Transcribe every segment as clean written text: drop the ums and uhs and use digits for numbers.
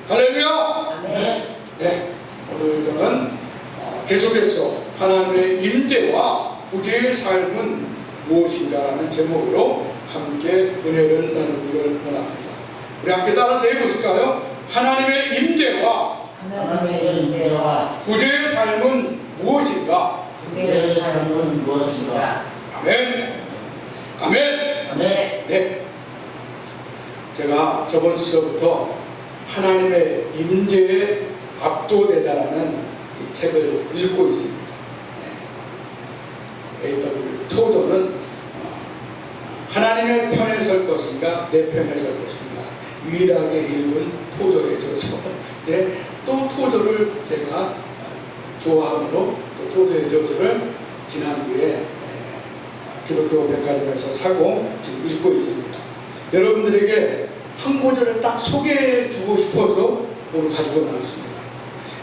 할렐루야! 아멘. 네, 오늘은 계속해서 하나님의 임재와 후대의 삶은 무엇인가라는 제목으로 함께 은혜를 나누기를 원합니다. 우리 함께 따라서 해보실까요? 하나님의 임재와 하나님의 임재와 후대의 삶은 무엇인가? 후대의 삶은 무엇인가? 아멘! 아멘! 아멘. 네, 제가 저번 주서부터 하나님의 임재에 압도되다라는 이 책을 읽고 있습니다. 네. A.W. 토도는 하나님의 편에 설 것인가 내 편에 설 것인가 유일하게 읽은 토도의 저서. 네, 또 토도를 제가 좋아함으로 또 토도의 저서를 지난주에 기독교 백화점에서 사고 지금 읽고 있습니다. 여러분들에게 한 구절을 딱 소개해 주고 싶어서 오늘 가지고 나왔습니다.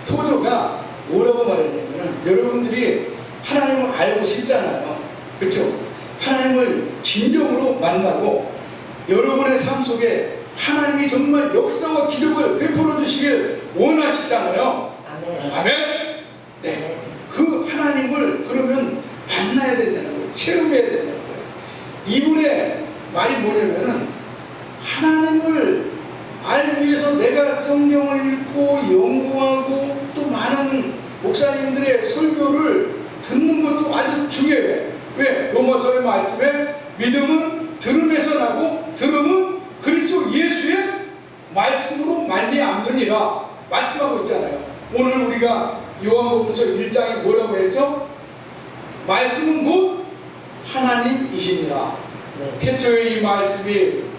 토도가 뭐라고 말했냐면, 여러분들이 하나님을 알고 싶잖아요. 그렇죠? 하나님을 진정으로 만나고 여러분의 삶 속에 하나님이 정말 역사와 기적을 베풀어 주시길 원하시잖아요. 아멘. 아멘? 네. 그 하나님을 그러면 만나야 된다는 거예요. 체험해야 된다는 거예요. 이분의 말이 뭐냐면은, 하나님을 알기 위해서 내가 성경을 읽고 연구하고 또 많은 목사님들의 설교를 듣는 것도 아주 중요해. 왜? 로마서의 말씀에 믿음은 들음에서 나고 들음은 그리스도 예수의 말씀으로 말미암느니라 말씀하고 있잖아요. 오늘 우리가 요한복음서 1장에 뭐라고 했죠? 말씀은 곧 하나님이시니라. 네. 태초에 이 말씀이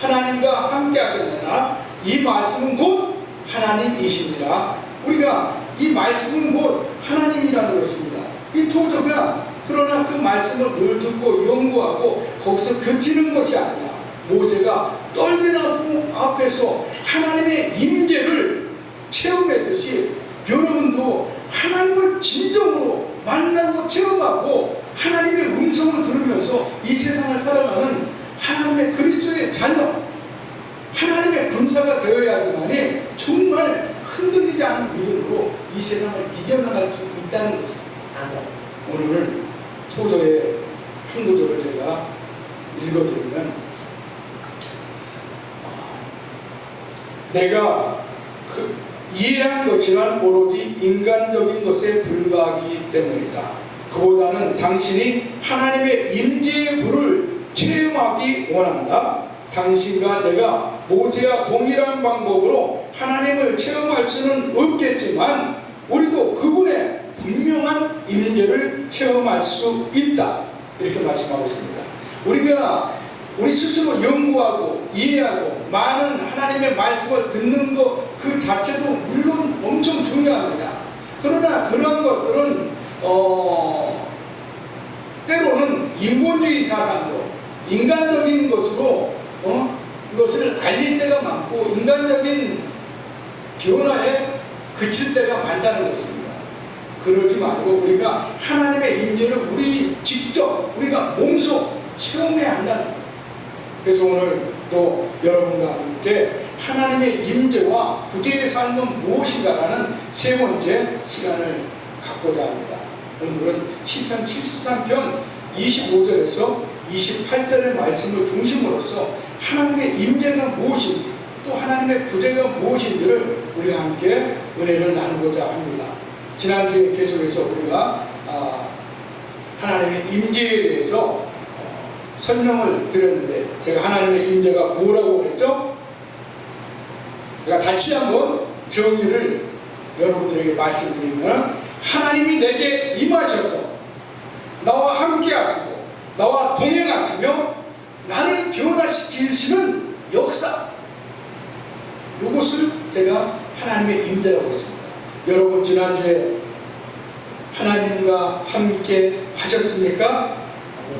하나님과 함께 하셨느니라. 이 말씀은 곧 하나님이시니라. 우리가 이 말씀은 곧 하나님이라는 것입니다. 이 토도가 그러나 그 말씀을 늘 듣고 연구하고 거기서 그치는 것이 아니라 모세가 떨기나무 앞에서 하나님의 임재를 체험했듯이 여러분도 하나님을 진정으로 만나고 체험하고 하나님의 음성을 들으면서 이 세상을 살아가는 하나님의 그리스도의 자녀, 하나님의 군사가 되어야지만이 정말 흔들리지 않은 믿음으로 이 세상을 이겨나갈 수 있다는 것입니다. 아멘. 오늘 토도의 한 구절을 제가 읽어드리면, 내가 이해한 것이란 오로지 인간적인 것에 불과하기 때문이다. 그보다는 당신이 하나님의 임재의 불을 체험하기 원한다. 당신과 내가 모세와 동일한 방법으로 하나님을 체험할 수는 없겠지만 우리도 그분의 분명한 임재를 체험할 수 있다. 이렇게 말씀하고 있습니다. 우리가 우리 스스로 연구하고 이해하고 많은 하나님의 말씀을 듣는 것 그 자체도 물론 엄청 중요합니다. 그러나 그런 것들은 때로는 인본주의 사상으로 인간적인 것으로 이것을 알릴 때가 많고 인간적인 변화에 그칠 때가 많다는 것입니다. 그러지 말고 우리가 하나님의 임재를 우리 직접 우리가 몸소 체험해야 한다는 거예요. 그래서 오늘 또 여러분과 함께 하나님의 임재와 후대의 삶은 무엇인가라는 세 번째 시간을 갖고자 합니다. 오늘은 시편 73편 25절에서 28절의 말씀을 중심으로서 하나님의 임재가 무엇인지 또 하나님의 부재가 무엇인지를 우리가 함께 은혜를 나누고자 합니다. 지난주에 계속해서 우리가 하나님의 임재에 대해서 설명을 드렸는데, 제가 하나님의 임재가 뭐라고 그랬죠? 제가 다시 한번 정의를 여러분들에게 말씀드리면, 하나님이 내게 임하셔서 나와 함께 하시고 나와 동행하시며 나를 변화시키시는 역사, 이것을 제가 하나님의 임재라고 했습니다. 여러분 지난주에 하나님과 함께 하셨습니까?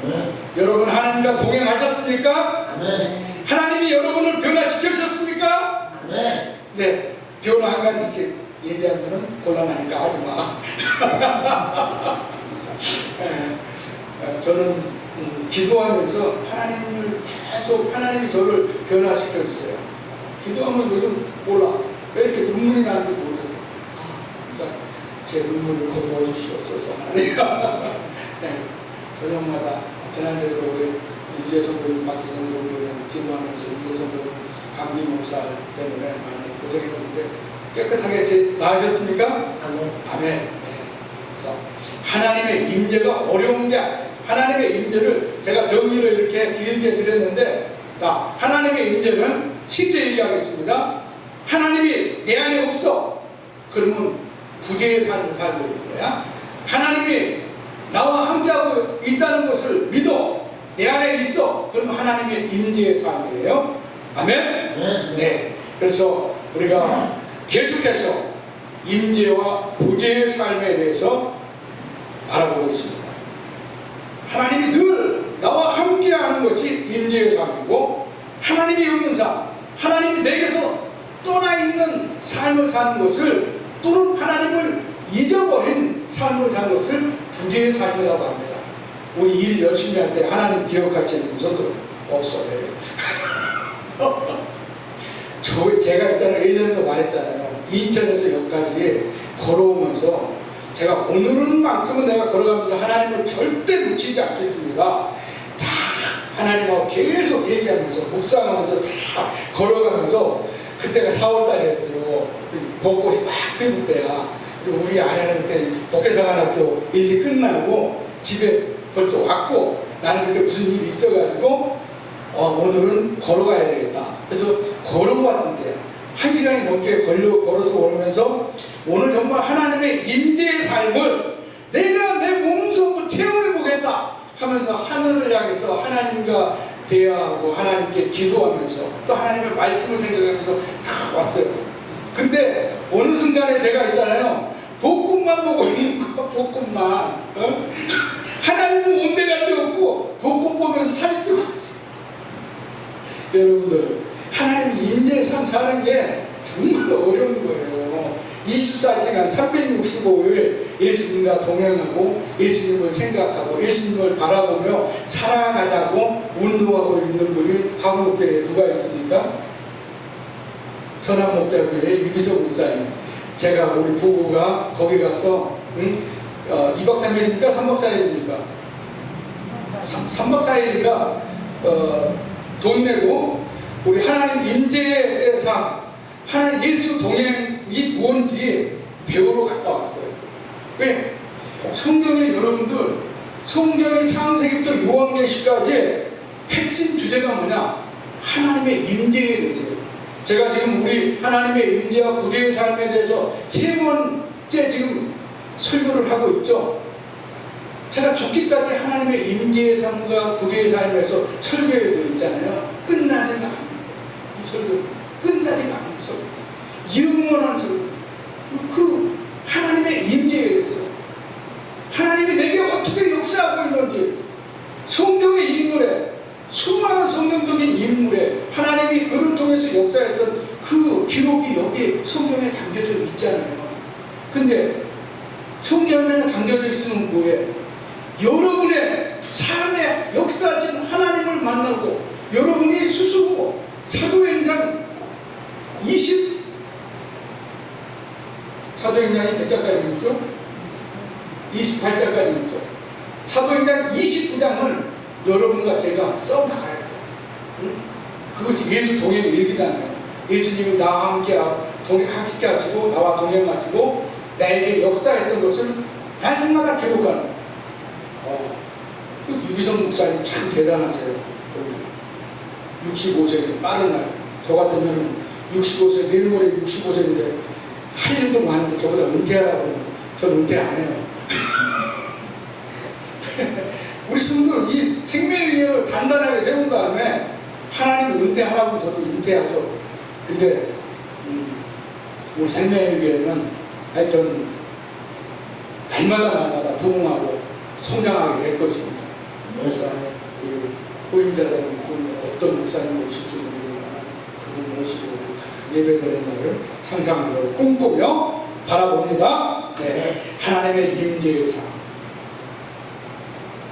아멘. 여러분 하나님과 동행하셨습니까? 아멘. 하나님이 여러분을 변화시키셨습니까? 아멘. 네, 변화 한 가지씩 얘기하면 곤란하니까 하지 마. 저는 기도하면서 하나님을 계속, 하나님이 저를 변화시켜 주세요. 기도하면 요즘 몰라. 있어 하나님. 네, 저녁마다 지난주에도 우리 유재성도 박지성 성도는 기도하면서 유재성도 감기 몸살 때문에 많이 고생했는데 깨끗하게 나으셨습니까? 아멘. 아멘. 네. 그래서 하나님의 임재가 어려운 게 아니에요. 하나님의 임재를 제가 정리를 이렇게 길게 드렸는데, 자, 하나님의 임재는 쉽게 얘기하겠습니다. 하나님이 내 안에 없어. 그러면 부재의 삶을 살고 있는 거야. 하나님이 나와 함께하고 있다는 것을 믿어. 내 안에 있어. 그러면 하나님의 임재의 삶이에요. 아멘? 네. 그래서 우리가 계속해서 임재와 부재의 삶에 대해서 알아보고 있습니다. 하나님이 늘 나와 함께하는 것이 임재의 삶이고, 하나님이 없는 삶, 하나님이 내게서 떠나 있는 삶을 사는 것을, 또는 하나님을 잊어버린 삶을 사는 것을 부재의 삶이라고 합니다. 우리 일 열심히 할 때 하나님 기억하시는 분들은 없어요. 제가 있잖아요. 예전에도 말했잖아요. 인천에서 여기까지 걸어오면서 제가 오늘만큼은 내가 걸어가면서 하나님을 절대 놓치지 않겠습니다. 다 하나님하고 계속 얘기하면서 묵상하면서 다 걸어가면서, 그때가 4월달이었어요. 벚꽃이 막 피는 때야. 우리 아내는 그때 독해사관학교 일찍 끝나고 집에 벌써 왔고, 나는 그때 무슨 일이 있어가지고 오늘은 걸어가야 되겠다. 그래서 걸어왔는데 1시간이 넘게 걸어서 오면서 오늘 정말 하나님의 임재의 삶을 내가 내 몸소 체험해보겠다 하면서 하늘을 향해서 하나님과 대화하고 하나님께 기도하면서 또 하나님의 말씀을 생각하면서 다 왔어요. 근데 어느 순간에 제가 있잖아요. 벚꽃만 보고 있는 거야. 벚꽃만. 하나님은 온데간데 없고 벚꽃 보면서 사진 찍고 있어. 여러분들, 하나님 임재의 삶 사는 게 정말 어려운 거예요. 24시간 365일 예수님과 동행하고 예수님을 생각하고 예수님을 바라보며 살아가자고 운동하고 있는 분이 한국교회에 누가 있습니까? 선한목자교회 유기석 목사님. 제가 우리 부부가 거기 가서 2박 3일입니까? 3박 4일입니까? 3박 4일이니까 돈 내고 우리 하나님 임재의 삶, 하나님 예수 동행이 뭔지 배우러 갔다 왔어요. 왜? 성경에 여러분들, 성경의 창세기부터 요한계시까지 핵심 주제가 뭐냐? 하나님의 임재에 대해서요. 제가 지금 우리 하나님의 임재와 부재의 삶에 대해서 3번째 지금 설교를 하고 있죠. 제가 죽기까지 하나님의 임재의 삶과 부재의 삶에서 설교해 되어 있잖아요. 끝나지가 않는 거예요. 이 설교 끝나지가 않는 설교, 영원한 설교. 그 하나님의 임재에 대해서 하나님이 내게 어떻게 역사하고 있는지, 성경의 인물에, 수많은 성경적인 인물에 하나님이 그를 통해서 역사했던 그 기록이 여기 성경에 담겨져 있잖아요. 근데 성경에 담겨져 있으면 뭐예요? 여러분의 삶에 역사하신 하나님을 만나고 여러분이 스스로 사도행전 사도행전이 몇 장까지 있죠? 28장까지 있죠. 사도행전 29장을 여러분과 제가 써나가야 돼요. 응? 그것이 예수 동행 일기잖아요. 예수님이 나와 함께 하시고 나와 동행하시고 나에게 역사했던 것을 날마다 기록하는 유기성 목사님 참 대단하세요. 65세 빠른 날. 저 같으면 65세, 내일 모레 65세인데 할 일도 많은데 저보다 은퇴하라고. 저는 은퇴 안 해요. 우리 성도 이 생명의를 단단하게 세운 다음에 하나님 은퇴하라고 저도 은퇴하죠. 근데 우리 생명의는 하여튼 날마다 부흥하고 성장하게 될 것입니다. 그래서 후임자들은 어떤 목사님 모실지 모르겠지만 그분 모시고 예배드리는 날을 상상하고 꿈꾸며 바라봅니다. 네. 하나님의 임재의 삶,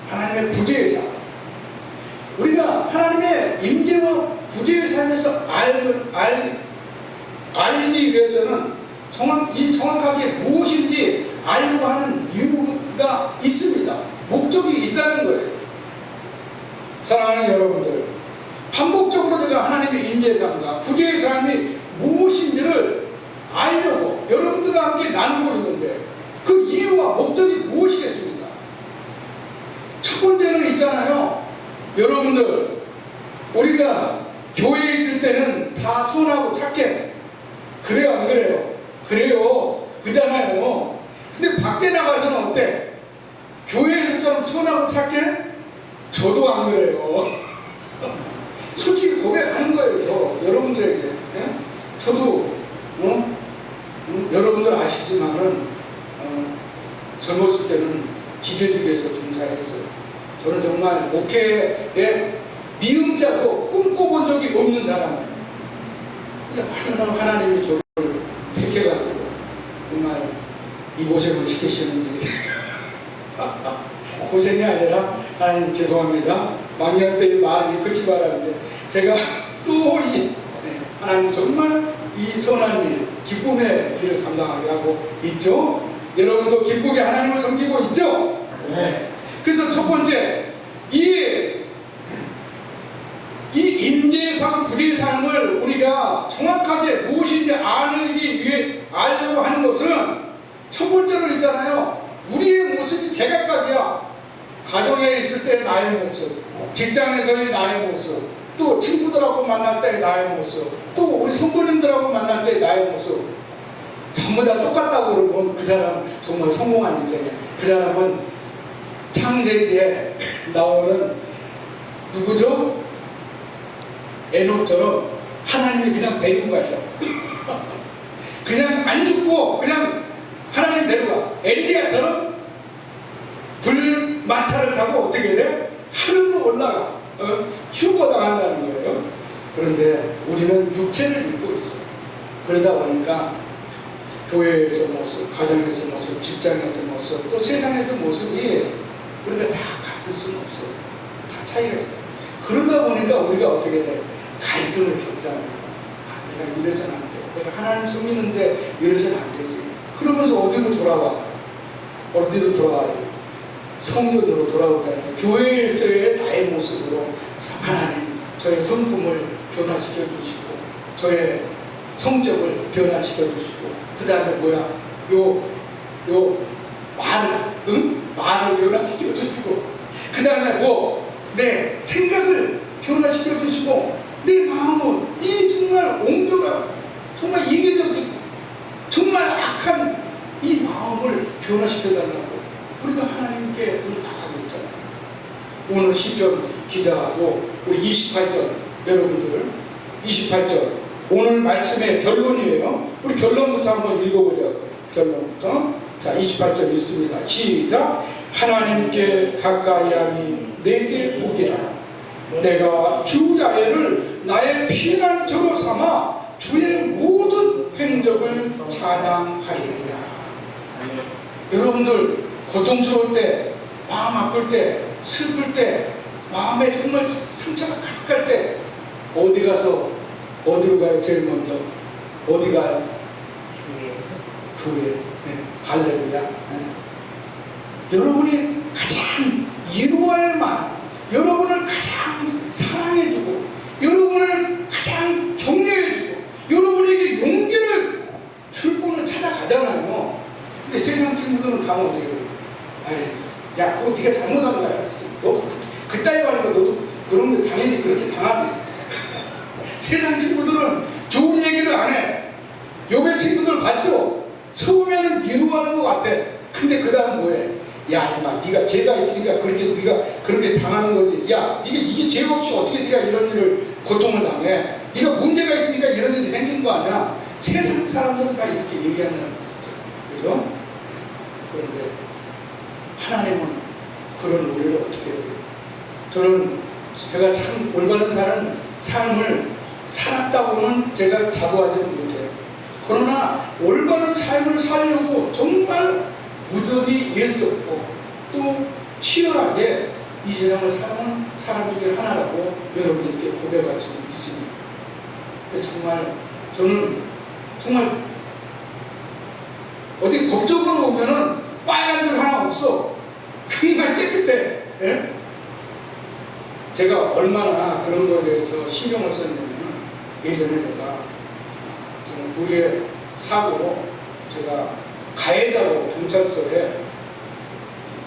하나님의 부재의 삶. 우리가 하나님의 임재와 부재의 삶에서 알기 위해서는 정확하게 무엇인지 알고 하는 이유 목적이가 있습니다. 목적이 있다는 거예요. 사랑하는 여러분들, 반복적으로 내가 하나님의 인재의 삶과 부재의 삶이 무엇인지를 알려고 여러분들과 함께 나누고 있는데 그 이유와 목적이 무엇이겠습니까? 첫 번째는 있잖아요. 여러분들, 우리가 교회에 있을 때는 다 선하고 착해. 그래요, 안 그래요? 그래요. 그잖아요. 근데 밖에 나가서는 어때? 교회에서처럼 선하고 착해? 저도 안 그래요. 솔직히 고백하는 거예요. 여러분들에게. 예? 저도 여러분들 아시지만은 젊었을 때는 기계직에서 종사했어요. 저는 정말 목회에 미음자도 꿈꿔본 적이 없는 사람이에요. 하나님이 저를 택해가지고 정말 이 고생을 시키시는지 고생이 아니라 하나님 죄송합니다. 망년 때의 마음이 그치 말았는데 제가 또 하나님 정말 이 선한 일, 기쁨의 일을 감당하게 하고 있죠. 여러분도 기쁘게 하나님을 섬기고 있죠. 네. 그래서 첫 번째, 이 임재의 삶, 부재의 삶을 우리가 정확하게 무엇인지 알려고 하는 것은 첫 번째로 있잖아요. 우리의 모습이 제각각이야. 가정에 있을 때 나의 모습, 직장에서의 나의 모습, 또 친구들하고 만날 때 나의 모습, 또 우리 성도님들하고 만날 때 나의 모습, 전부 다 똑같다고 그러면 그 사람 정말 성공한 인생이야. 그 사람은 창세기에 나오는 누구죠? 에녹처럼 하나님이 그냥 데리고 가셔. 그냥 안 죽고 그냥 하나님 데려가. 엘리야처럼 불마차를 타고 어떻게 돼? 하늘로 올라가. 휴거당한다는 거예요. 그런데 우리는 육체를 입고 있어. 그러다 보니까 교회에서 모습, 가정에서 모습, 직장에서 모습, 또 세상에서 모습이 우리가 다 같을 수는 없어요. 다 차이가 있어요. 그러다 보니까 우리가 어떻게 돼? 갈등을 겪잖아요. 내가 이래서는 안 돼. 내가 하나님 섬기는데 이래서는 안 되지. 그러면서 어디로 돌아와? 어디로 돌아와요? 성전으로 돌아오잖아요. 교회에서의 나의 모습으로 하나님 저의 성품을 변화시켜 주시고 저의 성적을 변화시켜 주시고 그 다음에 뭐야? 말을 변화시켜 주시고 그 다음에 내 생각을 변화시켜 주시고 내 마음은 이 정말 옹졸하고 정말 이기적이고 정말 악한 이 마음을 변화시켜 달라고 우리가 하나님께 늘 나가고 있잖아요. 오늘 시편 기자도 우리 28절 여러분들 28절 오늘 말씀의 결론이에요. 우리 결론부터 한번 읽어보자고요. 결론부터 자 28절 있습니다. 시작. 하나님께 가까이함이 내게 복이라. 내가 주 야훼를 나의 피난처로 삼아 주의 모든 행적을 찬양하리이다. 여러분들 고통스러울 때, 마음 아플 때, 슬플 때, 마음에 정말 상처가 가득할 때 어디로 가요? 제일 먼저 어디 가요? 교회. 네. 할렐루야. 네. 여러분이 가장 이루할 만한, 여러분을 가장 사랑해주고, 여러분을 가장 격려해주고, 여러분에게 용기를 줄 분을 찾아가잖아요. 근데 세상 친구들은 가면 어떻게 해요? 야, 그거 네가 잘못한 거야. 너 그따위 말이고 너도 그런 거 당연히 그렇게 당하지. 세상 친구들은 좋은 얘기를 안 해. 요배 친구들 봤죠? 처음에는 위로하는 것 같아. 근데 그 다음 뭐해? 야, 임마, 네가 죄가 있으니까 네가 그렇게 당하는 거지. 야, 이게 죄 없이 어떻게 네가 이런 일을 고통을 당해? 네가 문제가 있으니까 이런 일이 생긴 거 아니야? 세상 사람들은 다 이렇게 얘기하는 거죠. 그죠? 그런데 하나님은 그런 우리를 어떻게 해요? 제가 참 올바른 삶을 살았다고는 제가 자부하지는 못해요. 그러나 올바른 삶을 살려고 정말 무던히 애썼고 또 치열하게 이 세상을 사는 사람 중에 하나라고 여러분들께 고백할 수 있습니다. 저는 정말 어디 법적으로 보면은 빨간 줄 하나 없어. 정말 깨끗해. 예? 제가 얼마나 그런 거에 대해서 신경을 썼냐면 예전에 제가 좀 불의의 사고로 제가 가해자로 경찰서에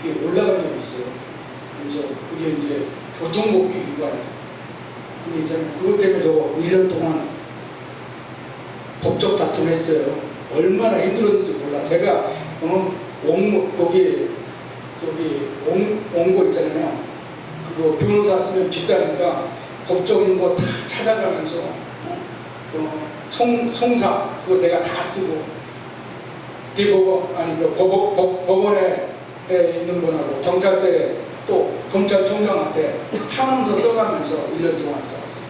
이렇게 올라간 적이 있어요. 그래서 그게 이제 교통법규 위반. 근데 이제 그것 때문에 저 1년 동안 법적 다툼했어요. 얼마나 힘들었는지 몰라. 제가 원고 있잖아요. 그거 변호사 쓰면 비싸니까 법적인 거 다 찾아가면서 송사 그거 내가 다 쓰고 대법원 아니 그 법원에 있는 분하고 경찰서에 또 검찰총장한테 탄원서 써가면서 1년 동안 써왔어요.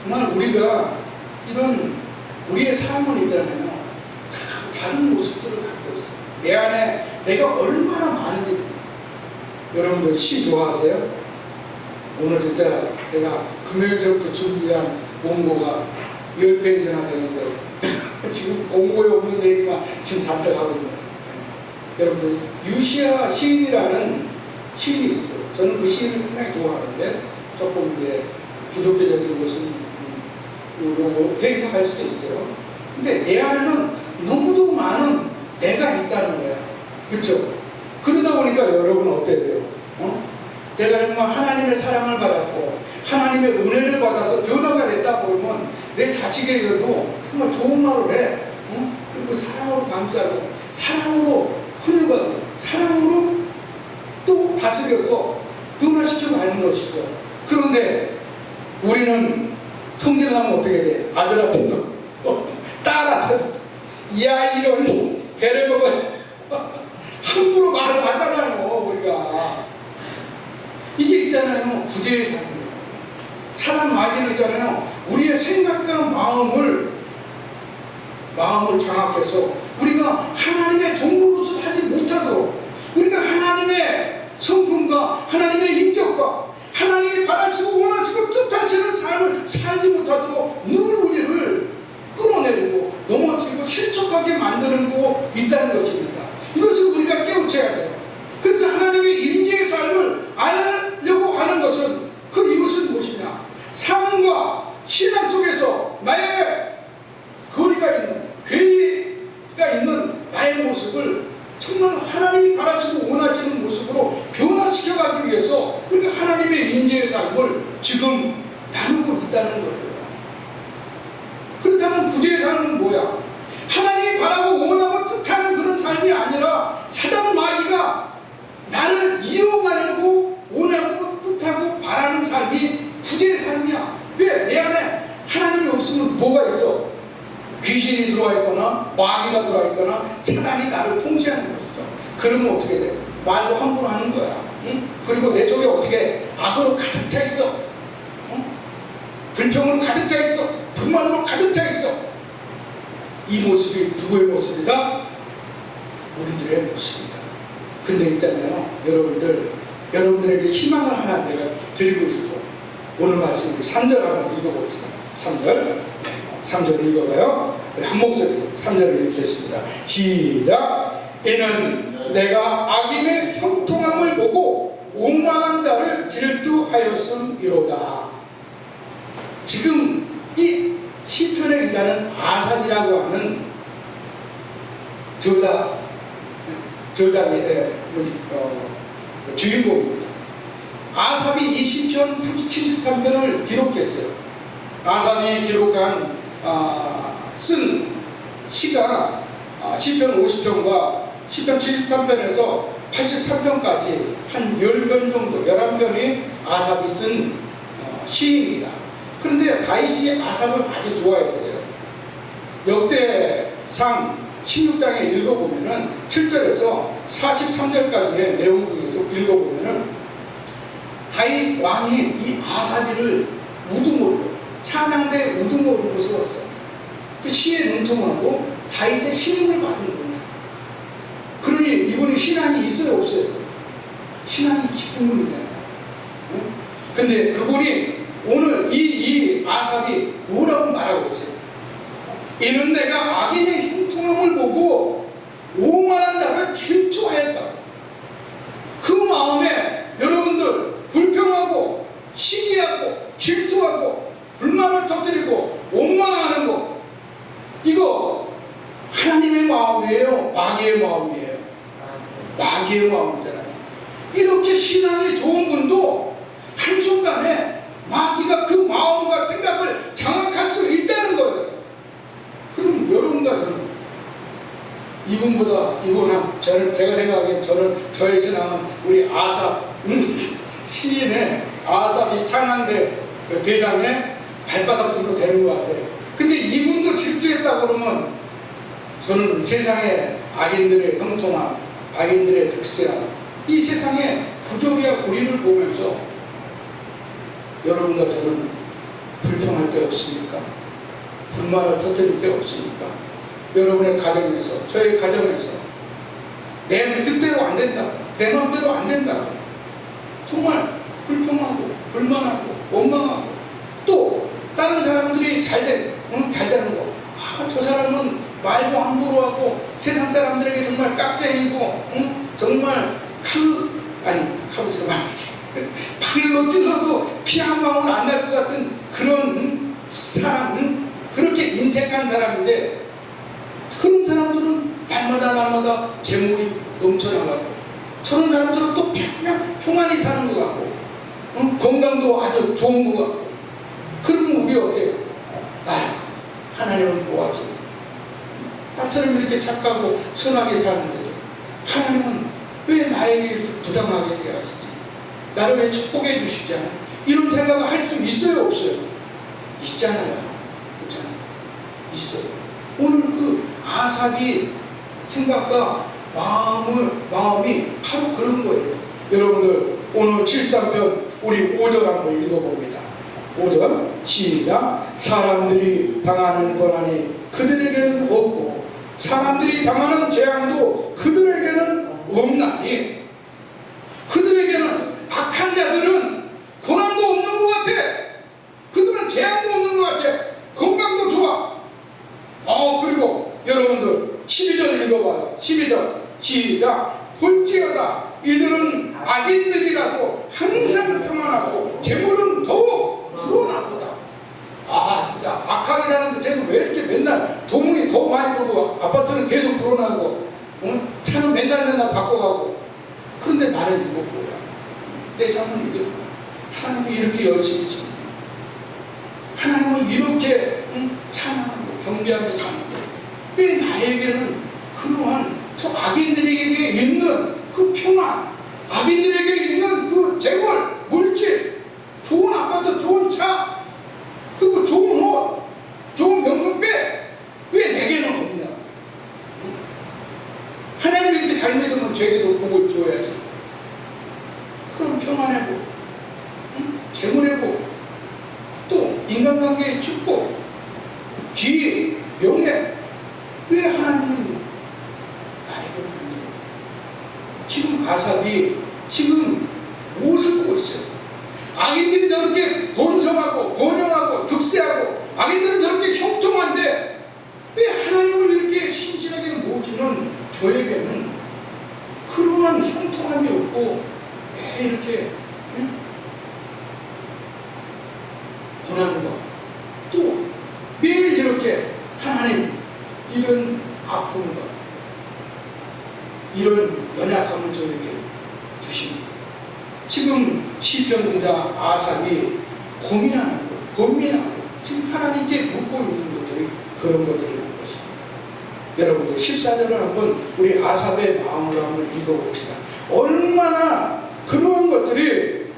정말 우리가 이런 우리의 삶은 있잖아요. 다 다른 모습들을 갖고 있어요. 내 안에 내가 얼마나 많은지. 여러분들 시 좋아하세요? 오늘 진짜 제가 금요일서부터 준비한 원고가 10페이지나 되는데 지금 원고에 없는 얘기만 지금 잔뜩 하고 있는 거예요. 여러분들 유시아 시인이라는 시인이 있어요. 저는 그 시인을 상당히 좋아하는데 조금 이제 기독교적인 것은 해석할 수도 있어요. 근데 내 안에는 너무도 많은 내가 있다는 거야. 그렇죠? 그러다 보니까 여러분은 어때야 돼요? 내가 정말 하나님의 사랑을 받았고 하나님의 은혜를 받아서 변화가 됐다 보면 내 자식에게도 정말 좋은 말을 해. 그리고 사랑으로 감싸고 사랑으로 훈육하고 사랑으로 또 다스려서 변화시켜 가는 것이죠. 그런데 우리는 성질을 하면 어떻게 돼? 아들한테도 딸한테도 야 이런 배를 먹어 함부로 말을 하잖아요. 우리가 이게 있잖아요. 구제의 삶이에요. 사람 마귀는 있잖아요. 우리의 생각과 마음을 장악해서 우리가 하나님의 종으로서 하지 못하도록 우리가 하나님의 성품과 하나님의 인격과 하나님이 바라시고 원하시고 뜻하시는 삶을 살지 못하도록 늘 우리를 끌어내리고 넘어뜨리고 실족하게 만드는 거 있다는 것입니다. 이것을 우리가 깨우쳐야 돼요. 그래서 하나님의 임재의 삶을 알려고 하는 것은 이것은 무엇이냐? 삶과 신앙 속에서 나의 거리가 있는 괴리가 있는 나의 모습을 정말 하나님이 바라시고 원하시는 모습으로 변화시켜가기 위해서 우리가 하나님의 임재의 삶을 지금 나누고 있다는 거예요. 그렇다면 구제의 삶은 뭐야? 하나님이 바라고 원하고 뜻하는 그런 삶이 아니라 사단 마귀가 나를 이용하려고 원하고 뜻하고 바라는 삶이 구제의 삶이야. 왜? 내 안에 하나님이 없으면 뭐가 있어? 귀신이 들어와 있거나 마귀가 들어와 있거나 사단이 나를 통치하는 것이죠. 그러면 어떻게 돼? 말도 함부로 하는 거야. 응? 그리고 내 속에 어떻게 악으로 가득 차 있어. 응? 불평으로 가득 차 있어. 불만으로 가득 차 있어. 이 모습이 누구의 모습이다? 우리들의 모습이다. 근데 있잖아요. 여러분들에게 희망을 하나 내가 드리고 싶어. 오늘 말씀 3절 한번 읽어봅시다. 3절 읽어봐요. 한 목소리로 3절을 읽겠습니다. 시작. 이는 내가 악인의 형통함을 보고 오만한 자를 질투하였음이로다. 지금 이 시편의 기자는 아삽이라고 하는 저자의 주인공입니다. 아삽이 이 시편 73편을 기록했어요. 아삽이 기록한 쓴 시가 시편 50편과 시편 73편에서 83편까지 한 10편 정도 11편이 아삽이 쓴 시입니다. 그런데 다윗이 아삽을 아주 좋아했어요. 역대상 16장에 읽어보면은 7절에서 43절까지의 내용 중에서 읽어보면은 다윗 왕이 이 아삽이를 우두머리로 찬양대 우두머리로 세웠어. 그 시에 능통하고 다윗의 신임을 받은 겁니다. 그러니 이분이 신앙이 있어요 없어요? 신앙이 깊은 분이잖아요. 응? 근데 그분이 오늘 이 아삽이 뭐라고 말하고 있어요? 이는 내가 악인의 형통함을 형통함을 보고 오만한 자를 질투하였다. 그 마음에 여러분들 불평하고 시기하고 질투하고 불만을 터뜨리고 원망하는 거, 이거 하나님의 마음이에요, 마귀의 마음이에요? 마귀의 마음이잖아요. 이렇게 신앙이 좋은 분도 한순간에 마귀가 그 마음과 생각을 장악할 수 있다는 거예요. 그럼 여러분과 저는 이분은 제가 생각하기엔 저의 신앙은 우리 아삽 시인의 아삽이 창한대 대장의 발바닥 정도 되는 것 같아요. 근데 이분도 질투했다 그러면 저는 세상의 악인들의 형통함, 악인들의 득세함, 이 세상의 부조리와 불의를 보면서 여러분과 저는 불평할 데 없습니까? 불만을 터뜨릴 데 없습니까? 여러분의 가정에서, 저의 가정에서 내 뜻대로 안 된다, 내 마음대로 안 된다, 정말 불평하고 불만하고 원망하고, 또 다른 사람들이 잘 되는 거, 저 사람은 말도 함부로 하고 세상 사람들에게 정말 깍쟁이고 정말 칼로 발로 찔러도 피 한 방울 안 날 것 같은 그런 사람, 그렇게 인색한 사람인데, 그런 사람들은 날마다 재물이 넘쳐나가고, 저런 사람들은 또 평안히 사는 것 같고, 건강도 아주 좋은 것 같고. 그러면 우리 어때요? 하나님을 모아주고 나처럼 이렇게 착하고 선하게 사는데도 하나님은 왜 나에게 이렇게 부당하게 대하시지? 나를 왜 축복해 주시지 않아요? 이런 생각을 할 수 있어요, 없어요? 있잖아요. 있어요. 오늘 그 아삽이 생각과 마음이 바로 그런 거예요. 여러분들 오늘 73편 우리 5절 한번 읽어봅니다. 5절 시작. 사람들이 당하는 고난이 그들에게는 없고 사람들이 당하는 재앙도 그들에게는 없나니, 그들에게는 악한 자들은 고난도 없는 것 같아. 그들은 재앙도 없는 것 같아. 건강도 좋아. 그리고 여러분들 12절 읽어봐요. 12절 시작. 볼지어다 이들은 악인들이라도 항상 평안하고 재물은 더욱 불어나보다. 진짜 악하게 사는데 쟤는 왜 이렇게 맨날 도문이 더 많이 들고 아파트는 계속 불어나고 차는 맨날 바꿔가고. 그런데 나는 이거 뭐야? 내 삶은 이게 뭐야? 하나님이 이렇게 열심히 지는 거야. 하나님은 이렇게 찬양하고 경배하며 사는데 왜 나에게는 그러한 저 악인들에게 있는 그 평안, 악인들에게 있는 그 재물, 물질, 좋은 아파트, 좋은 차, 그리고 좋은 옷, 좋은 명품백, 왜 내게는 없냐? 하나님이 이렇게 잘 믿으면 저에게도 복을 주어야지. 그럼 평안하고 재물이고 또 인간관계의 축복, 지혜, 명예, 왜 하나님은 나에게 안 줘요? 지금 아삽이 지금 무엇을 보고 있어요? 악인들이 저렇게 번성하고 번영하고 득세하고 악인들은 저렇게 형통한데 왜 하나님을 이렇게 신실하게 모시는 저에게는 그러한 형통함이 없고 왜 이렇게 고난과 또 매일 이렇게 하나님 이런 아픔과 이런 연약함을 저에게 주십니다. 지금 시편 기자 아삽이 고민하고 지금 하나님께 묻고 있는 것들이 그런 것들이라는 것입니다. 여러분들 14절을 한번 우리 아삽의 마음으로 한번 읽어봅시다. 얼마나 그러한 것들이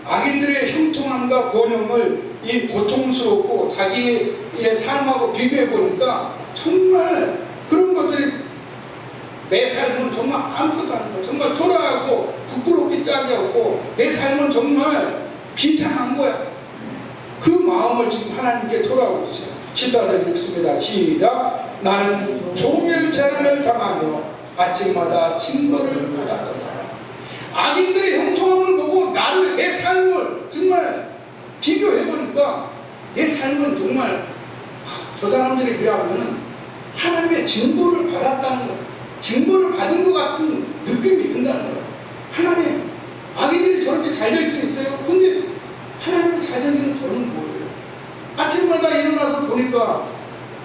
악인들의 형통함과 번영을 이 고통스럽고 자기의 삶하고 비교해 보니까 정말 그런 것들이 내 삶은 정말 아무것도 아니고 정말 초라하고 부끄럽기 짝이 없고 내 삶은 정말 비참한 거야. 그 마음을 지금 하나님께 돌아오고 있어요. 14절 읽습니다. 시작. 나는 종일 재난을 당하며 아침마다 징벌을 받았도다. 악인들의 형통함을 보고 나를, 내 삶을 정말 비교해 보니까 내 삶은 정말 저 사람들에 비하면 하나님의 징벌을 받았다는 거예요. 징벌을 받은 것 같은 느낌이 든다는 거예요. 하나님, 아기들이 저렇게 잘 될 수 있어요? 근데 하나님 잘생기는 저는 뭐예요? 아침마다 일어나서 보니까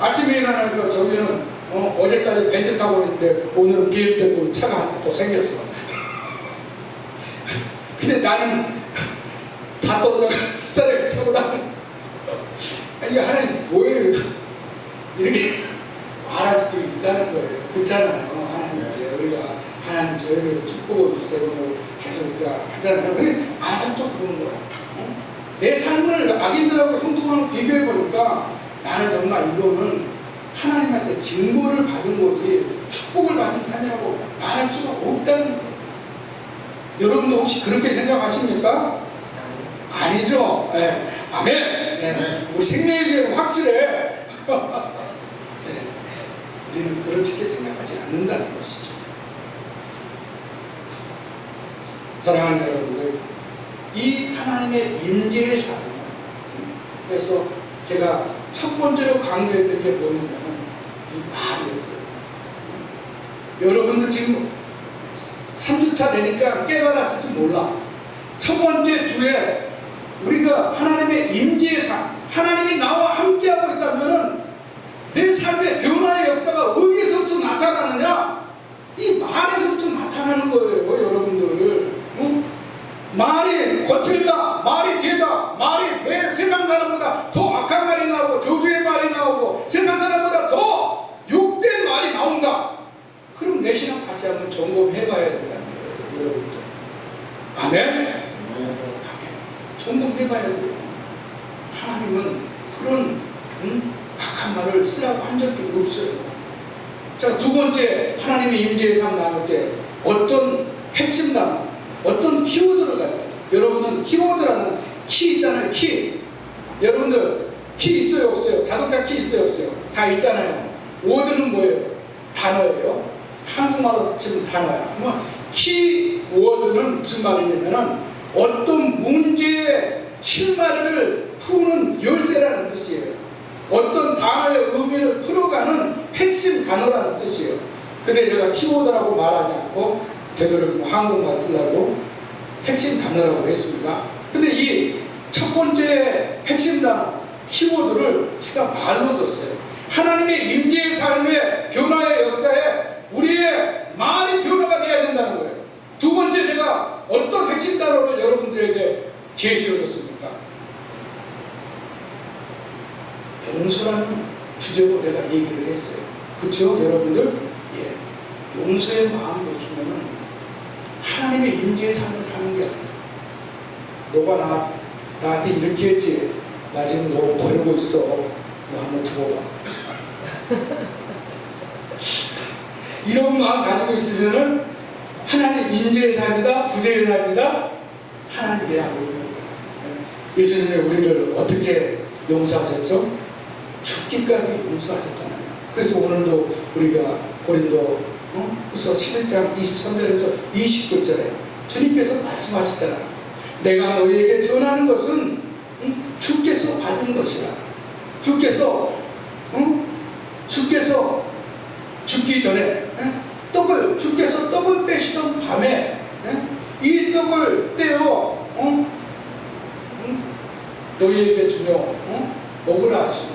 아침에 일어나니까 저기는 어제까지 벤츠 타고 있는데 오늘은 BMW 차가 한 대 더 생겼어. 근데 나는 다 떨어져 스타렉스 타고 나는 아니 하나님 뭐예요? 이렇게 말할 수도 있다는 거예요. 그렇잖아요. 하나님 우리가 하나님 저에게 축복을 주세요. 뭐 계속 우리가 하잖아요. 근데 아직도 그런 거야. 내 삶을 악인들하고 형통하고 비교해 보니까 나는 정말 이거는 하나님한테 징벌을 받은 거지 축복을 받은 삶이라고 말할 수가 없다는 거예요. 여러분도 혹시 그렇게 생각하십니까? 아니죠. 네. 아멘. 네. 우리 생명에게 확실해. 네. 우리는 그렇게 생각하지 않는다는 것이죠. 사랑하는 여러분들, 이 하나님의 임재의 삶. 그래서 제가 첫 번째로 강조했던 게 뭐냐면 이 말이었어요. 여러분들 지금 3주차 되니까 깨달았을지 몰라. 첫 번째 주에 우리가 하나님의 임재의 삶, 하나님이 나와 함께하고 있다면 내 삶의 변화의 역사가 어디에서부터 나타나느냐? 이 말에서부터 나타나는 거예요, 여러분들. 응? 말이 거칠다, 말이 되다, 말이 왜 세상 사람보다 더 악한 말이 나오고 저주의 말이 나오고 세상 사람보다 더 욕된 말이 나온다. 그럼 내 신앙 다시 한번 점검해 봐야 된다는 거예요, 여러분들. 아멘? 아멘. 점검해 봐야 돼요. 하나님은 그런 악한 말을 쓰라고 한 적이 없어요. 자, 두 번째 하나님의 임재의 삶 나눌 때 어떤 핵심 단어, 어떤 키워드를 가요. 여러분은 키워드라는 키 있잖아요. 키. 여러분들 키 있어요 없어요? 자동차 키 있어요 없어요? 다 있잖아요. 워드는 뭐예요? 단어예요. 한국말로 지금 단어야. 키워드는 무슨 말이냐면은 어떤 문제의 실마리를 푸는 열쇠라는 뜻이에요. 어떤 단어의 의미를 풀어가는 핵심 단어라는 뜻이에요. 근데 제가 키워드라고 말하지 않고 되도록이면 한국말 쓰려고 핵심 단어라고 했습니다. 근데 이 첫 번째 핵심 단어, 키워드를 제가 말로 뒀어요. 하나님의 임재의 삶의 변화의 역사에 우리의 말이 변화가 되어야 된다는 거예요. 두 번째 제가 어떤 핵심 단어를 여러분들에게 제시해 줬습니까? 용서라는 주제로 내가 얘기를 했어요. 그렇죠, 여러분들? 예. 용서의 마음이 없으면 하나님의 임재의 삶을 사는 게 아니야. 너가 나한테 이렇게 했지. 나 지금 너 버리고 있어. 너 한번 두고 봐. 이런 마음 가지고 있으면은 하나님 임재의 삶이다, 부재의 삶이다. 하나님 내 안에 오는 거야. 예수님이 우리를 어떻게 용서하셨죠? 죽기까지 용서하셨잖아요. 그래서 오늘도 우리가 고린도 그래서 11장 23절에서 29절에 주님께서 말씀하셨잖아요. 내가 너희에게 전하는 것은 주께서 받은 것이라. 주께서 죽기 전에 주께서 떡을 떼시던 밤에 이 떡을 떼어 너희에게 주며 먹으라 하시고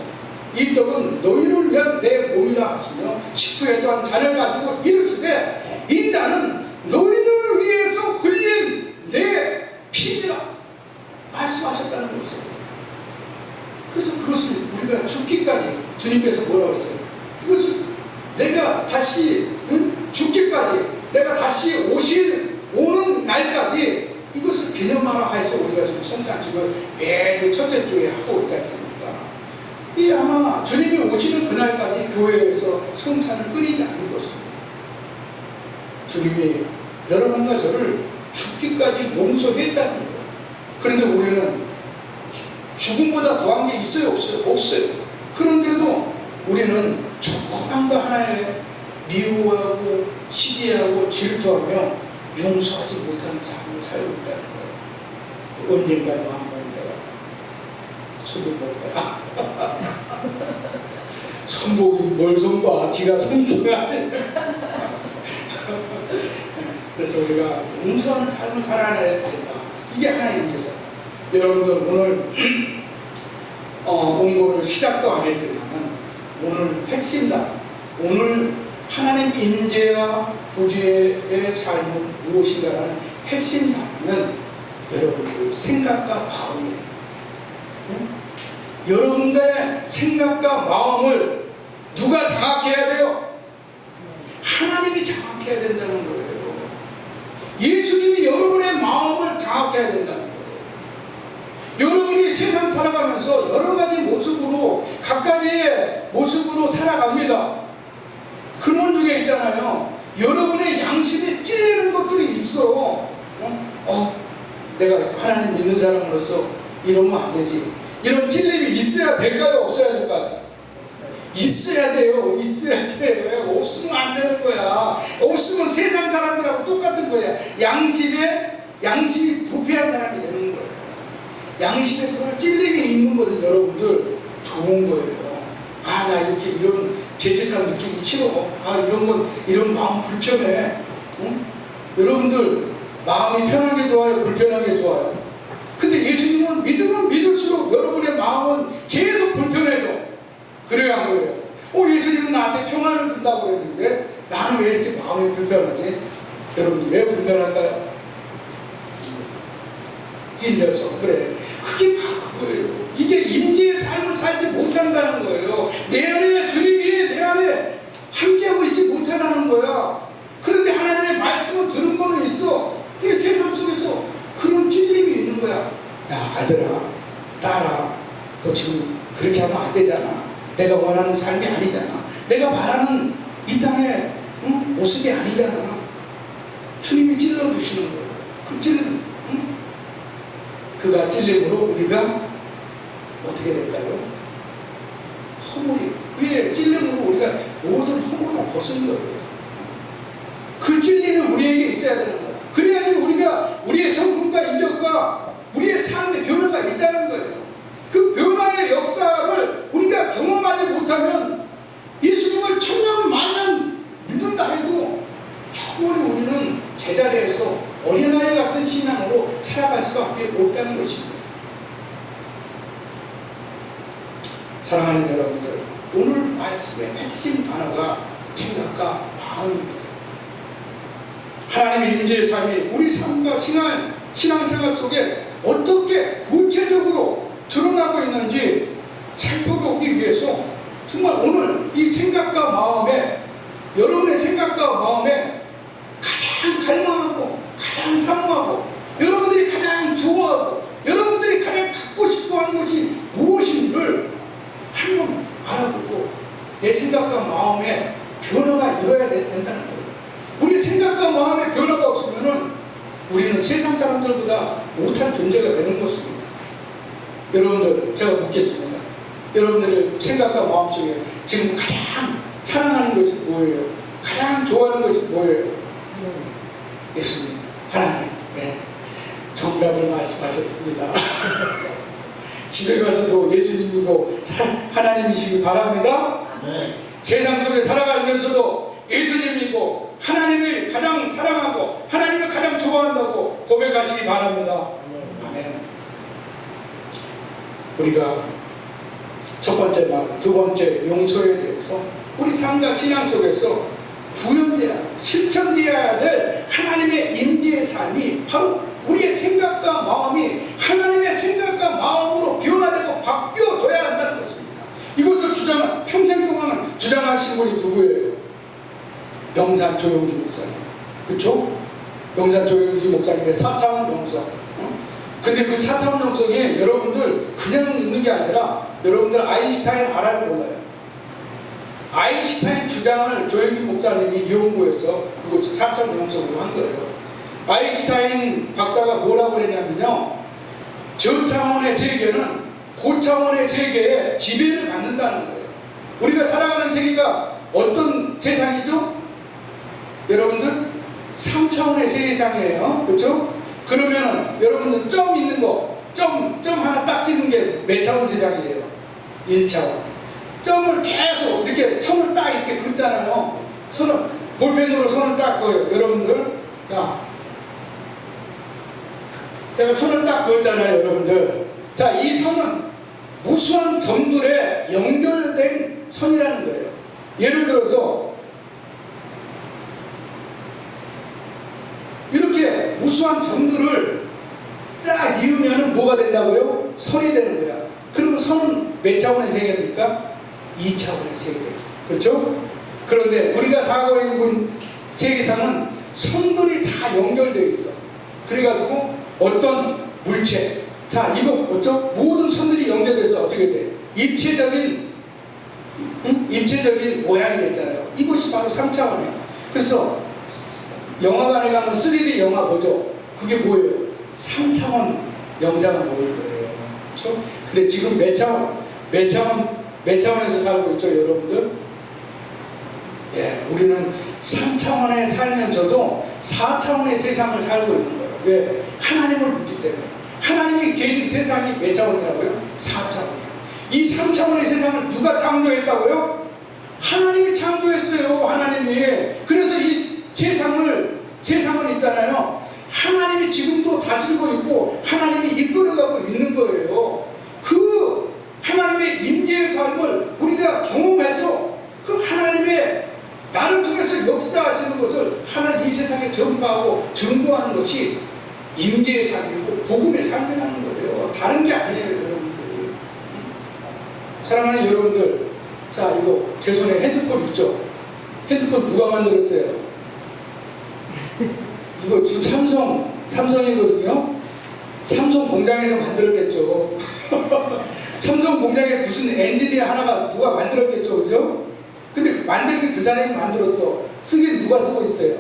이 떡은 너희를 위한 내 몸이라 하시며 식후에 또한 잔을 가지고 이르시되 이 잔은 너희를 위해서 흘린 내 피니라 말씀하셨다는 것이에요. 그래서 그것을 우리가 죽기까지 주님께서 뭐라고 했어요? 이것을 내가 다시 죽기까지 내가 다시 오는 날까지 이것을 기념하라 해서 우리가 지금 성탄식을 매주 첫째 주에 하고 있지 않습니까? 이 아마 주님이 오시는 그날까지 교회에서 성찬을 끊이지 않은 것입니다. 주님이 여러분과 저를 죽기까지 용서했다는 거예요. 그런데 우리는 죽음보다 더한 게 있어요 없어요? 없어요. 그런데도 우리는 조그만 거 하나에 미워하고 시기하고 질투하며 용서하지 못하는 삶을 살고 있다는 거예요. 언젠가 한번 내가 손을 볼 거야. 선복이 뭘 선봐? 지가 선복하지. 그래서 우리가 용서하는 삶을 살아내야 된다. 이게 하나의 문제다. 여러분들 오늘 원고를 시작도 안 했지만 오늘 핵심다. 오늘 하나님 인재와 구주의 삶은 무엇인가라는 핵심 단어는 여러분들 생각과 마음이에요. 응? 여러분의 생각과 마음을 누가 장악해야 돼요? 하나님이 장악해야 된다는 거예요. 예수님이 여러분의 마음을 장악해야 된다는 거예요. 여러분이 세상 살아가면서 여러 가지 모습으로 각가지의 모습으로 살아갑니다. 그런 중에 있잖아요. 여러분의 양심에 찔리는 것들이 있어. 내가 하나님 믿는 사람으로서 이러면 안 되지. 이런 찔림이 있어야 될까요? 없어야 될까요? 있어야 돼요. 있어야 돼. 없으면 안 되는 거야. 없으면 세상 사람들하고 똑같은 거야. 양심이 부패한 사람이 되는 거예요. 양심에 그런 찔림이 있는 것은 여러분들 좋은 거예요. 나 이렇게 이런 죄책감 느끼기 싫어. 이런 마음 불편해. 응? 여러분들 마음이 편하게 좋아요? 불편하게 좋아요? 근데 예수님은 믿으면 믿을수록 여러분의 마음은 계속 불편해져. 그래야 한 거예요. 예수님은 나한테 평안을 준다고 했는데 나는 왜 이렇게 마음이 불편하지? 여러분들 왜 불편할까요? 찔려서. 그래. 그게 바로 그거예요. 이게 임재의 삶을 살지 못한다는 거예요. 내 안에 주님이 내 안에 함께하고 있지 못하다는 거야. 그런데 하나님의 말씀을 들은 거는 있어. 이게 세상 속에서 그런 찔림이 있는 거야. 야, 아들아, 딸아, 너 지금 그렇게 하면 안 되잖아. 내가 원하는 삶이 아니잖아. 내가 바라는 이 땅의 모습이 아니잖아. 주님이 찔러주시는 거예요. 그 찔림, 그가 찔림으로 우리가 어떻게 됐다고요? 허물이, 그의 찔림으로 우리가 모든 허물을 벗은 거예요. 그 찔림이 우리에게 있어야 되는 거야. 그래야지 우리가 우리의 성품과 인격과 우리의 삶의 변화가 있다는 거예요. 그 변화의 역사를 우리가 경험하지 못하면 예수님을 천년 만년 믿는다 해도 영원히 우리는 제자리에서 어린아이 같은 신앙으로 살아갈 수밖에 없다는 것입니다. 사랑하는 여러분들, 오늘 말씀의 핵심 단어가 생각과 마음입니다. 하나님의 임재의 삶이 우리 삶과 신앙생활 속에 어떻게 구체적으로 드러나고 있는지 살펴보기 위해서 정말 오늘 이 생각과 마음에, 여러분의 생각과 마음에 가장 갈망하고 가장 사모하고 여러분들이 가장 좋아하고 여러분들이 가장 갖고 싶어하는 것이 무엇인지를 한번 알아보고 내 생각과 마음에 변화가 일어나야 된다는 거예요. 우리 생각과 마음의 변화가 없으면 우리는 세상 사람들보다 못한 존재가 되는 것입니다. 여러분들, 제가 묻겠습니다. 여러분들의 생각과 마음 속에 지금 가장 사랑하는 것이 뭐예요? 가장 좋아하는 것이 뭐예요? 예수님, 하나님. 네, 정답을 말씀하셨습니다. 집에 가서도 예수님이고 하나님이시기 바랍니다. 네. 세상 속에 살아가면서도 예수님이고 하나님을 가장 사랑하고 하나님을 가장 좋아한다고 고백하시기 바랍니다. 아멘. 우리가 첫 번째 말, 두 번째 용서에 대해서 우리 삶과 신앙 속에서 구현되어야, 실천되어야 될 하나님의 임재의 삶이 바로 우리의 생각과 마음이 하나님의 생각과 마음으로 변화되고 바뀌어져야 한다는 것입니다. 이것을 평생 동안 주장하신 분이 누구예요? 영산 조용기 목사님. 그렇죠? 영산 조용기 목사님의 4차원 영성. 근데 그 4차원 영성이 여러분들 그냥 있는 게 아니라 여러분들 아인슈타인 알아요, 몰라요? 아인슈타인 주장을 조용기 목사님이 이용고에서 그것을 4차원 영성으로 한 거예요. 아인슈타인 박사가 뭐라고 했냐면요, 저차원의 세계는 고차원의 세계에 지배를 받는다는 거예요. 우리가 살아가는 세계가 어떤 세상이죠? 여러분들 3차원의 세상이에요. 그렇죠? 그러면은 여러분들 점 있는 거, 점 하나 딱 찍는 게 몇 차원 세상이에요? 1차원. 점을 계속 이렇게 선을 딱 이렇게 긋잖아요. 선을 볼펜으로 선을 딱 그어요. 여러분들, 자, 제가 선을 딱 그었잖아요, 여러분들. 자, 이 선은 무수한 점들에 연결된 선이라는 거예요. 예를 들어서 이렇게 무수한 점들을 쫙 이으면 뭐가 된다고요? 선이 되는 거야. 그러면 선은 몇 차원의 세계입니까? 2차원의 세계. 그렇죠? 그런데 우리가 살고 있는 세계상은 선들이 다 연결되어 있어. 그래가지고 어떤 물체, 자, 이거 어쩌? 모든 선들이 연결돼서 어떻게 돼? 입체적인 모양이 됐잖아요. 이것이 바로 3차원이야. 그래서 영화관에 가면 3D 영화 보죠. 그게 뭐예요? 3차원 영상을 보는 거예요. 그렇죠? 근데 지금 몇 차원에서 살고 있죠, 여러분들? 예, 우리는 3차원에 살면서도 4차원의 세상을 살고 있는 거예요. 왜? 하나님을 믿기 때문에. 하나님이 계신 세상이 몇 차원이라고요? 4차원이야. 이 3차원의 세상을 누가 창조했다고요? 하나님이 창조했어요. 하나님이. 그래서 이 세상은 있잖아요. 하나님이 지금도 다스리고 있고 하나님이 이끌어가고 있는 거예요. 그 하나님의 임재의 삶을 우리가 경험해서 그 하나님의 나를 통해서 역사하시는 것을 하나님 이 세상에 전파하고 증거하는 것이 임재의 삶이고 복음의 삶이라는 거예요. 다른 게 아니에요, 여러분들. 사랑하는 여러분들, 자, 이거 제 손에 핸드폰 있죠? 핸드폰 누가 만들었어요? 이거 지금 삼성이거든요. 삼성 공장에서 만들었겠죠. 삼성 공장에 무슨 엔지니어 하나가 누가 만들었겠죠, 그죠? 근데 만들긴 그 사람이 만들어서 쓰긴 누가 쓰고 있어요?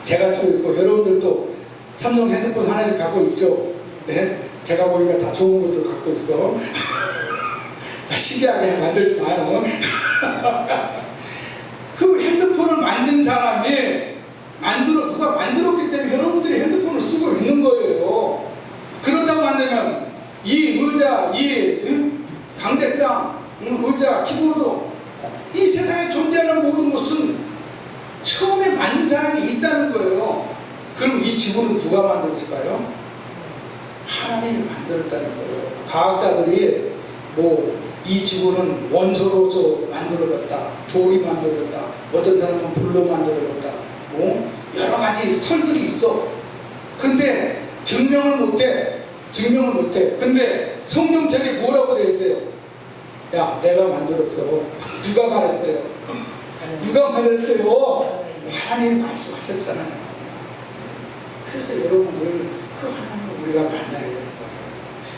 제가 쓰고 있고 여러분들도 삼성 핸드폰 하나씩 갖고 있죠? 네? 제가 보니까 다 좋은 것들 갖고 있어. 신기하게 만들지 마요. 그 핸드폰을 만든 사람이 누가 만들었기 때문에 여러분들이 핸드폰을 쓰고 있는 거예요. 그런다고 한다면 이 의자, 이 강대상, 의자, 키보드, 이 세상에 존재하는 모든 것은 처음에 만든 사람이 있다는 거예요. 그럼 이 지구는 누가 만들었을까요? 하나님이 만들었다는 거예요. 과학자들이 이 지구는 원소로서 만들어졌다, 돌이 만들어졌다, 어떤 사람은 불로 만들어졌다, 여러 가지 설들이 있어. 근데 증명을 못해. 근데 성경책에 뭐라고 되어 있어요? 야, 내가 만들었어. 누가 말했어요? 누가 만들었어요? 하나님이 말씀하셨잖아요. 그래서 여러분들 그 하나님을 우리가 만나야 되는 거예요.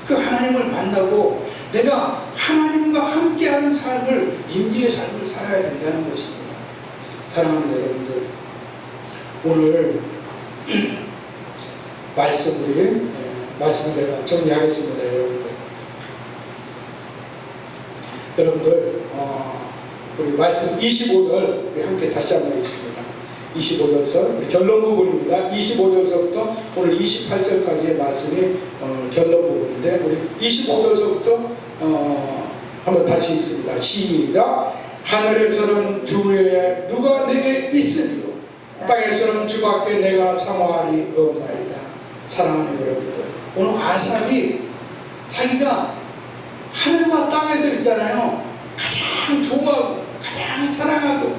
그 하나님을 만나고 내가 하나님과 함께하는 삶을, 임재의 삶을 살아야 된다는 것입니다. 사랑하는 여러분들, 오늘 말씀을 내가 정리하겠습니다. 여러분들 우리 말씀 25절 우리 함께 다시 한번 읽습니다. 25절서 우리 결론 부분입니다. 25절서부터 오늘 28절까지의 말씀이 결론 부분인데 우리 25절서부터 한번 다시 읽습니다. 시작. 하늘에서는 주의 누가 내게 있으리요 땅에서는 주밖에 내가 사모하리 없나이다. 사랑하는 여러분들, 오늘 아삽이 자기가 하늘과 땅에서 있잖아요. 가장 좋아하고 가장 사랑하고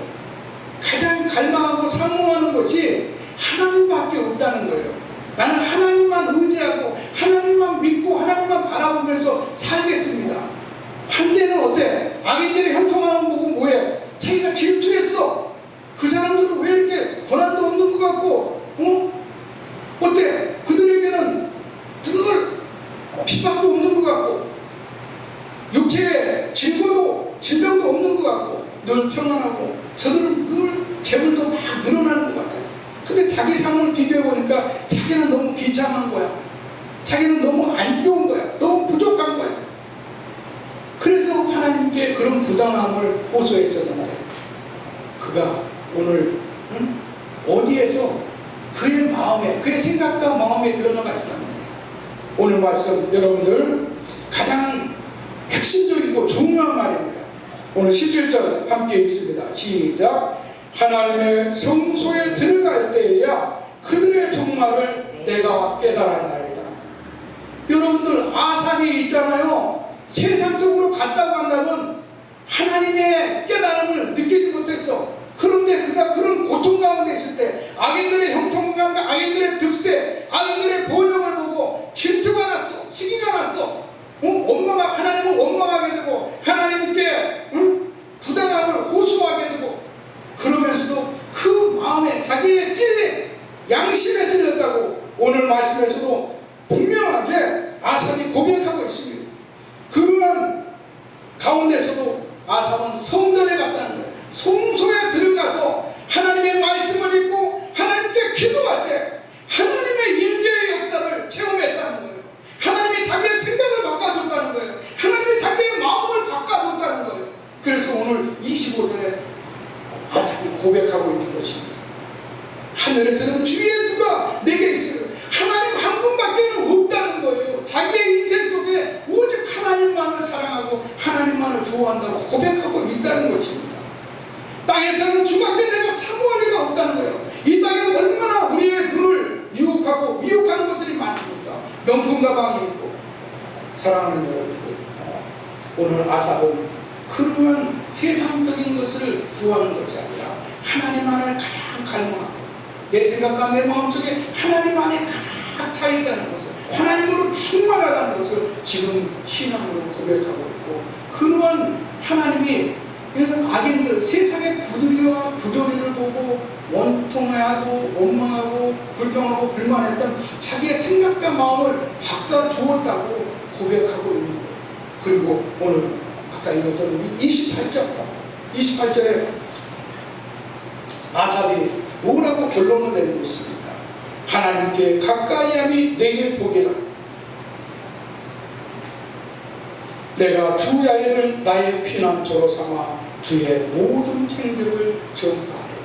가장 갈망하고 사모하는 것이 하나님밖에 없다는 거예요. 나는 하나님만 의지하고 하나님만 믿고 하나님만 바라보면서 살겠습니다. 한때는 어때? 악인들이 형통하는 거 보고 뭐해? 자기가 질투했어. 그 사람들은 왜 이렇게 권한도 없는 것 같고 어때? 그들에게는 늘 핍박도 없는 것 같고 육체에 질병도 없는 것 같고 늘 평안하고 저들은 늘 재물도 막 늘어나는 것 같아요. 근데 자기 삶을 비교해 보니까 자기는 너무 비참한 거야. 자기는 너무 안 좋은 거야. 너무 부족한 거야. 그래서 하나님께 그런 부당함을 호소했었는데 그가 오늘 어디에서 그의 마음에, 그의 생각과 마음의 변화가 있다는 거예요. 오늘 말씀 여러분들 가장 핵심적이고 중요한 말입니다. 오늘 17절 함께 읽습니다. 시작. 하나님의 성소에 들어갈 때에야 그들의 종말을 내가 깨달았나이다. 여러분들 아삽이 있잖아요. 세상 속으로 갔다고 한다면 하나님의 깨달음을 느끼지 못했어. 그런데 그가 그런 고통 가운데 있을 때 악인들의 형통감과 악인들의 득세, 악인들의 번영을 보고 질투가 났어. 시기가 났어. 하나님을 원망하게 되고 하나님께 부당함을 호소하게 되고, 그러면서도 그 마음에 자기의 찔린 양심에 찔렸다고 오늘 말씀에서도 분명하게 아삽이 고백하고 있습니다. 그러한 가운데서도 아삽은 성전에 갔다는 거예요. 성소에 들어가서 하나님의 말씀을 읽고 하나님께 기도할 때 하나님의 임재의 역사를 체험했다는 거예요. 하나님이 자기의 생각을 바꿔줬다는 거예요. 하나님이 자기의 마음을 바꿔줬다는 거예요. 그래서 오늘 25절에 아삽이 고백하고 있는 것입니다. 하늘에서는 주위에 누가 내게 있어요. 하나님 한 분밖에는 없다는 거예요. 자기의 인생 속에 오직 하나님만을 사랑하고 하나님만을 좋아한다고 고백하고 있다는 것입니다. 땅에서는 주밖에 내가 사모할 리가 없다는 거예요. 이 땅에 얼마나 우리의 눈을 유혹하고 미혹하는 것들이 많습니까? 명품 가방이 있고. 사랑하는 여러분들, 오늘 아삽은 그러한 세상적인 것을 좋아하는 것이 아니라 하나님만을 가장 갈망하고 내 생각과 내 마음속에 하나님 안에 가득 차 있다는 것을, 하나님으로 충만하다는 것을 지금 신앙으로 고백하고 있고, 그러한 하나님이 악인들, 세상의 부들이와 부조리를 보고 원통해하고 원망하고 불평하고 불만했던 자기의 생각과 마음을 바꿔주었다고 고백하고 있는 거예요. 그리고 오늘 아까 읽었던 28절에 아삽이 뭐라고 결론을 내리고 있습니까? 하나님께 가까이함이 내게 복이라. 내가 주 야훼를 나의 피난처로 삼아 주의 모든 행적을 전파하리라.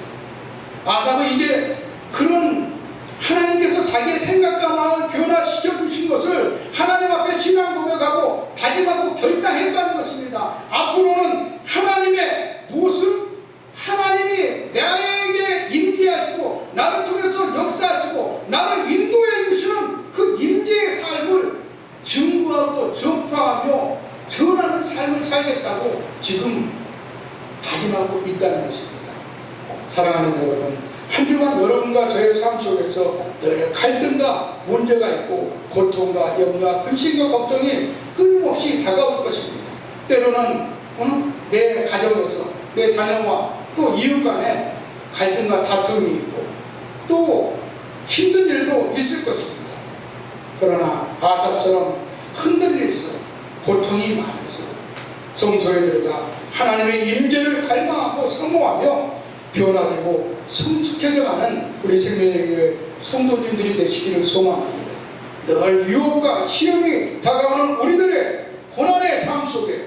아삽은 이제 그런 하나님께서 자기의 생각과 마음을 변화시켜 주신 것을 하나님 앞에 신앙 고백하고 다짐하고 결단했다는 것입니다. 앞으로는 하나님의 모습, 하나님이 나에게 임재하시고 나를 통해서 역사하시고 나를 인도해 주시는 그 임재의 삶을 증거하고 전파하며 전하는 삶을 살겠다고 지금 다짐하고 있다는 것입니다. 사랑하는 여러분, 한 주간 여러분과 저의 삶 속에서 늘 갈등과 문제가 있고 고통과 염려와 근심과 걱정이 끊임없이 다가올 것입니다. 때로는 내 가정에서 내 자녀와 또 이웃 간에 갈등과 다툼이 있고 또 힘든 일도 있을 것입니다. 그러나 아삽처럼 흔들릴수록 고통이 많을수록 성소에 들어가 하나님의 임재를 갈망하고 사모하며 변화되고 성숙해져가는 우리 생명의 성도님들이 되시기를 소망합니다. 늘 유혹과 시험이 다가오는 우리들의 고난의 삶 속에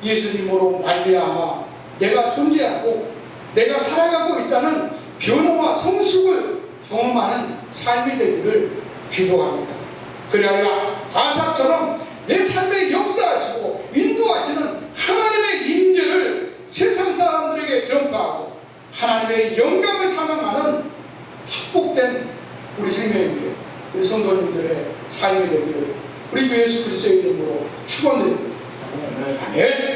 예수님으로 말미암아 내가 존재하고 내가 살아가고 있다는 변화와 성숙을 경험하는 삶이 되기를 기도합니다. 그래야 아삽처럼 내 삶에 역사하시고 인도하시는 하나님의 임재를 세상 사람들에게 전파하고 하나님의 영광을 찬양하는 축복된 우리 생명의 우리 성도님들의 삶이 되기를 우리 주 예수 그리스도의 이름으로 축원드립니다. 아멘.